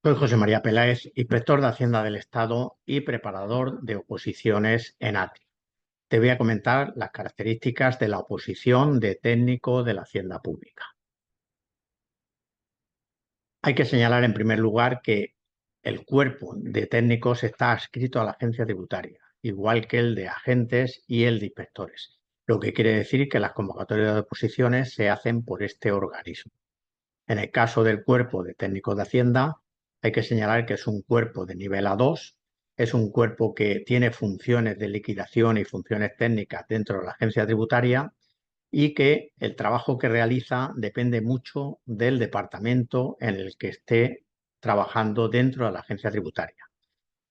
Soy José María Peláez, inspector de Hacienda del Estado y preparador de oposiciones en ATRI. Te voy a comentar las características de la oposición de técnico de la Hacienda Pública. Hay que señalar en primer lugar que el cuerpo de técnicos está adscrito a la agencia tributaria, igual que el de agentes y el de inspectores, lo que quiere decir que las convocatorias de oposiciones se hacen por este organismo. En el caso del cuerpo de técnicos de Hacienda, hay que señalar que es un cuerpo de nivel A2, es un cuerpo que tiene funciones de liquidación y funciones técnicas dentro de la agencia tributaria y que el trabajo que realiza depende mucho del departamento en el que esté trabajando dentro de la agencia tributaria.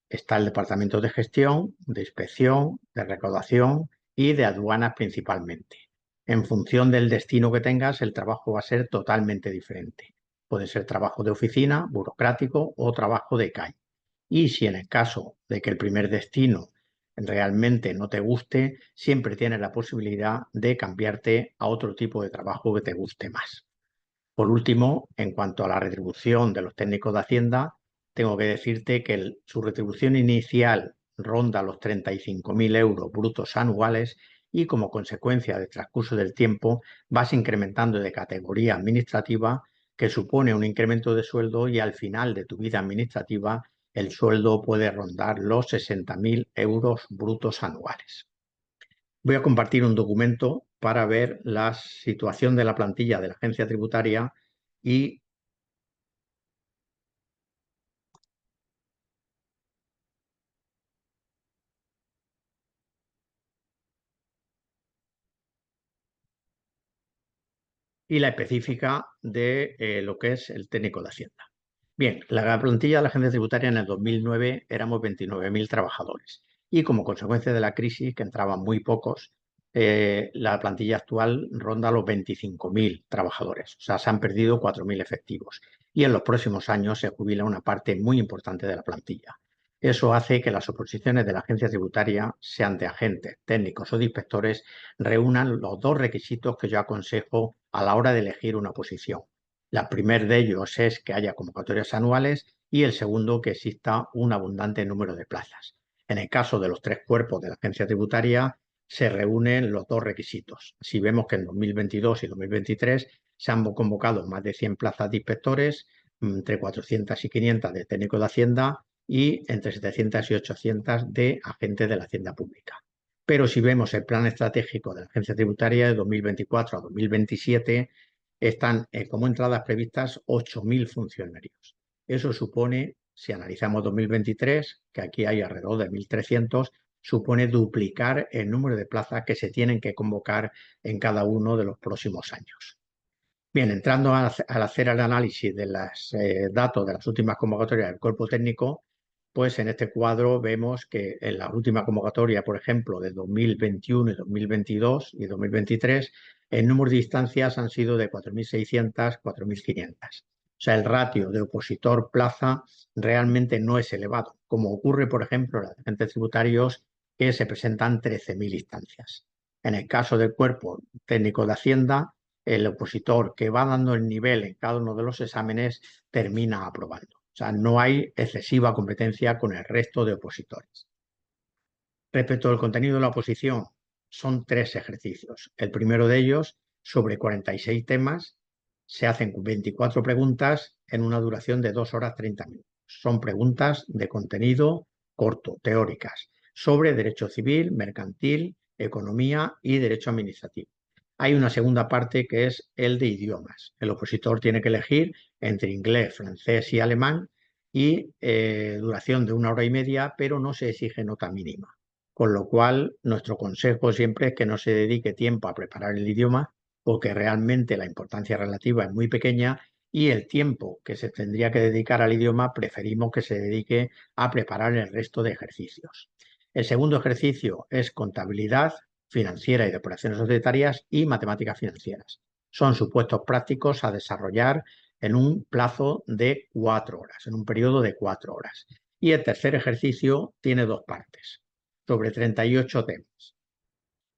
Está el departamento de gestión, de inspección, de recaudación y de aduanas principalmente. En función del destino que tengas, el trabajo va a ser totalmente diferente. Puede ser trabajo de oficina, burocrático o trabajo de calle. Y si en el caso de que el primer destino realmente no te guste, siempre tienes la posibilidad de cambiarte a otro tipo de trabajo que te guste más. Por último, en cuanto a la retribución de los técnicos de Hacienda, tengo que decirte que su retribución inicial ronda los 35.000 euros brutos anuales y como consecuencia del transcurso del tiempo vas incrementando de categoría administrativa, que supone un incremento de sueldo, y al final de tu vida administrativa el sueldo puede rondar los 60.000 euros brutos anuales. Voy a compartir un documento para ver la situación de la plantilla de la agencia tributaria y la específica de lo que es el técnico de Hacienda. Bien, la plantilla de la agencia tributaria en el 2009 éramos 29.000 trabajadores y como consecuencia de la crisis, que entraban muy pocos, la plantilla actual ronda los 25.000 trabajadores. O sea, se han perdido 4.000 efectivos y en los próximos años se jubila una parte muy importante de la plantilla. Eso hace que las oposiciones de la agencia tributaria, sean de agentes, técnicos o de inspectores, reúnan los dos requisitos que yo aconsejo a la hora de elegir una posición. El primer de ellos es que haya convocatorias anuales y el segundo, que exista un abundante número de plazas. En el caso de los tres cuerpos de la agencia tributaria, se reúnen los dos requisitos. Si vemos que en 2022 y 2023 se han convocado más de 100 plazas de inspectores, entre 400 y 500 de técnicos de Hacienda y entre 700 y 800 de agentes de la Hacienda Pública. Pero si vemos el plan estratégico de la agencia tributaria de 2024 a 2027, están como entradas previstas 8.000 funcionarios. Eso supone, si analizamos 2023, que aquí hay alrededor de 1.300, supone duplicar el número de plazas que se tienen que convocar en cada uno de los próximos años. Bien, entrando al hacer el análisis de los datos de las últimas convocatorias del cuerpo técnico, pues en este cuadro vemos que en la última convocatoria, por ejemplo, de 2021 y 2022 y 2023, el número de instancias han sido de 4.600, 4.500. O sea, el ratio de opositor-plaza realmente no es elevado, como ocurre, por ejemplo, en los agentes tributarios, que se presentan 13.000 instancias. En el caso del cuerpo técnico de Hacienda, el opositor que va dando el nivel en cada uno de los exámenes termina aprobando. O sea, no hay excesiva competencia con el resto de opositores. Respecto al contenido de la oposición, son 3 ejercicios. El primero de ellos, sobre 46 temas, se hacen 24 preguntas en una duración de 2 horas 30 minutos. Son preguntas de contenido corto, teóricas, sobre derecho civil, mercantil, economía y derecho administrativo. Hay una segunda parte que es el de idiomas. El opositor tiene que elegir entre inglés, francés y alemán y duración de 1 hora y media, pero no se exige nota mínima. Con lo cual, nuestro consejo siempre es que no se dedique tiempo a preparar el idioma, porque realmente la importancia relativa es muy pequeña y el tiempo que se tendría que dedicar al idioma preferimos que se dedique a preparar el resto de ejercicios. El segundo ejercicio es contabilidad financiera y de operaciones societarias y matemáticas financieras. Son supuestos prácticos a desarrollar en un plazo de 4 horas, en un periodo de 4 horas. Y el tercer ejercicio tiene 2 partes, sobre 38 temas,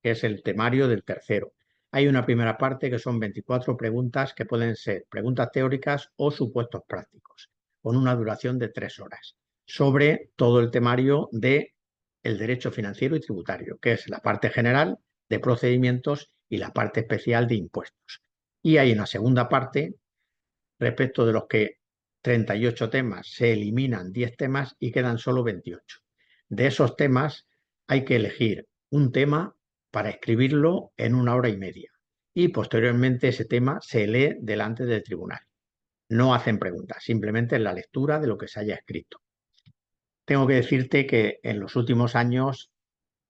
que es el temario del tercero. Hay una primera parte que son 24 preguntas que pueden ser preguntas teóricas o supuestos prácticos. con una duración de 3 horas, sobre todo el temario de el derecho financiero y tributario, que es la parte general de procedimientos y la parte especial de impuestos. Y hay una segunda parte respecto de los que 38 temas se eliminan 10 temas y quedan solo 28. De esos temas hay que elegir un tema para escribirlo en 1 hora y media y posteriormente ese tema se lee delante del tribunal. No hacen preguntas, simplemente la lectura de lo que se haya escrito. Tengo que decirte que en los últimos años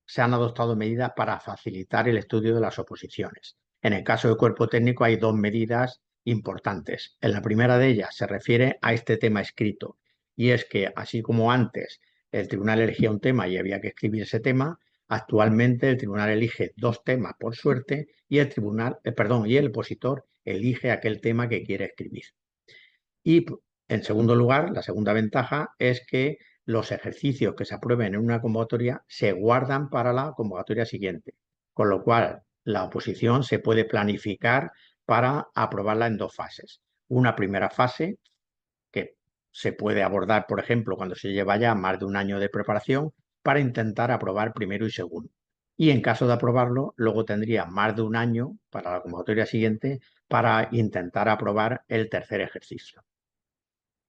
se han adoptado medidas para facilitar el estudio de las oposiciones. En el caso del cuerpo técnico hay 2 medidas importantes. En la primera de ellas se refiere a este tema escrito y es que así como antes el tribunal elegía un tema y había que escribir ese tema, actualmente el tribunal elige 2 temas por suerte y y el opositor elige aquel tema que quiere escribir. Y en segundo lugar, la segunda ventaja es que los ejercicios que se aprueben en una convocatoria se guardan para la convocatoria siguiente, con lo cual la oposición se puede planificar para aprobarla en 2 fases. Una primera fase que se puede abordar, por ejemplo, cuando se lleva ya más de 1 año de preparación para intentar aprobar primero y segundo. Y en caso de aprobarlo, luego tendría más de 1 año para la convocatoria siguiente para intentar aprobar el tercer ejercicio.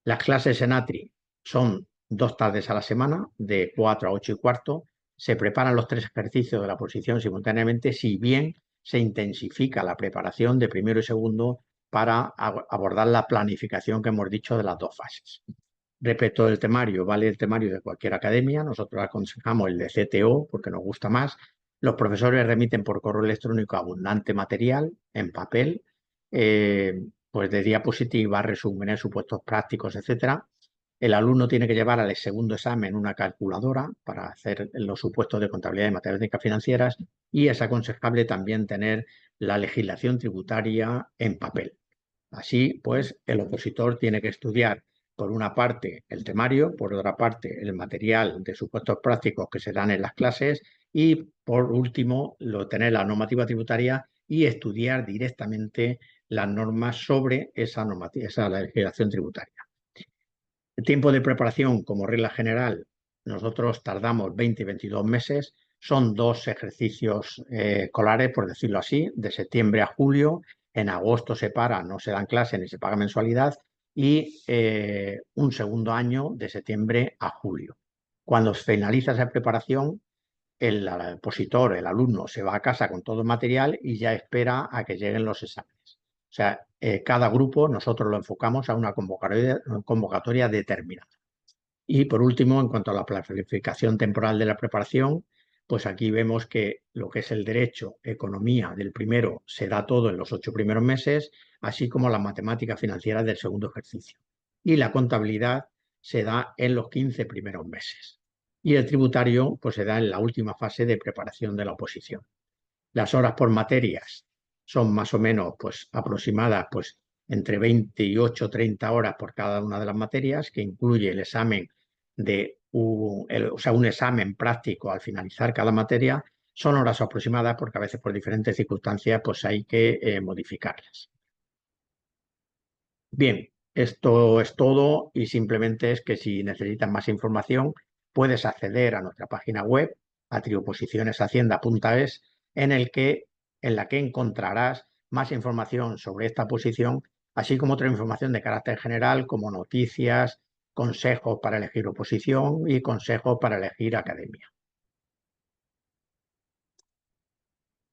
Las clases en ATRI son 2 tardes a la semana, de 4 a 8 y cuarto. Se preparan los 3 ejercicios de la oposición simultáneamente, si bien se intensifica la preparación de primero y segundo para abordar la planificación que hemos dicho de las 2 fases. Respecto del temario, vale el temario de cualquier academia. Nosotros aconsejamos el de CTO porque nos gusta más. Los profesores remiten por correo electrónico abundante material en papel, pues de diapositivas, resúmenes, supuestos prácticos, etcétera. El alumno tiene que llevar al segundo examen una calculadora para hacer los supuestos de contabilidad y matemáticas financieras y es aconsejable también tener la legislación tributaria en papel. Así, pues, el opositor tiene que estudiar por una parte el temario, por otra parte el material de supuestos prácticos que se dan en las clases y, por último, tener la normativa tributaria y estudiar directamente las normas sobre esa legislación tributaria. El tiempo de preparación, como regla general, nosotros tardamos 20 y 22 meses. Son 2 ejercicios escolares, por decirlo así, de septiembre a julio. En agosto se para, no se dan clases ni se paga mensualidad. Y un segundo año de septiembre a julio. Cuando finaliza esa preparación, el opositor, el alumno, se va a casa con todo el material y ya espera a que lleguen los exámenes. O sea, cada grupo nosotros lo enfocamos a una convocatoria determinada. Y por último, en cuanto a la planificación temporal de la preparación, pues aquí vemos que lo que es el derecho, economía del primero se da todo en los 8 primeros meses, así como la matemática financiera del segundo ejercicio. Y la contabilidad se da en los 15 primeros meses. Y el tributario pues se da en la última fase de preparación de la oposición. Las horas por materias son más o menos pues, aproximadas pues, entre 28 y 30 horas por cada una de las materias, que incluye el examen un examen práctico al finalizar cada materia. Son horas aproximadas porque a veces por diferentes circunstancias pues hay que modificarlas. Bien, esto es todo y simplemente es que si necesitas más información puedes acceder a nuestra página web atrioposicioneshacienda.es en la que encontrarás más información sobre esta posición, así como otra información de carácter general como noticias, consejos para elegir oposición y consejos para elegir academia.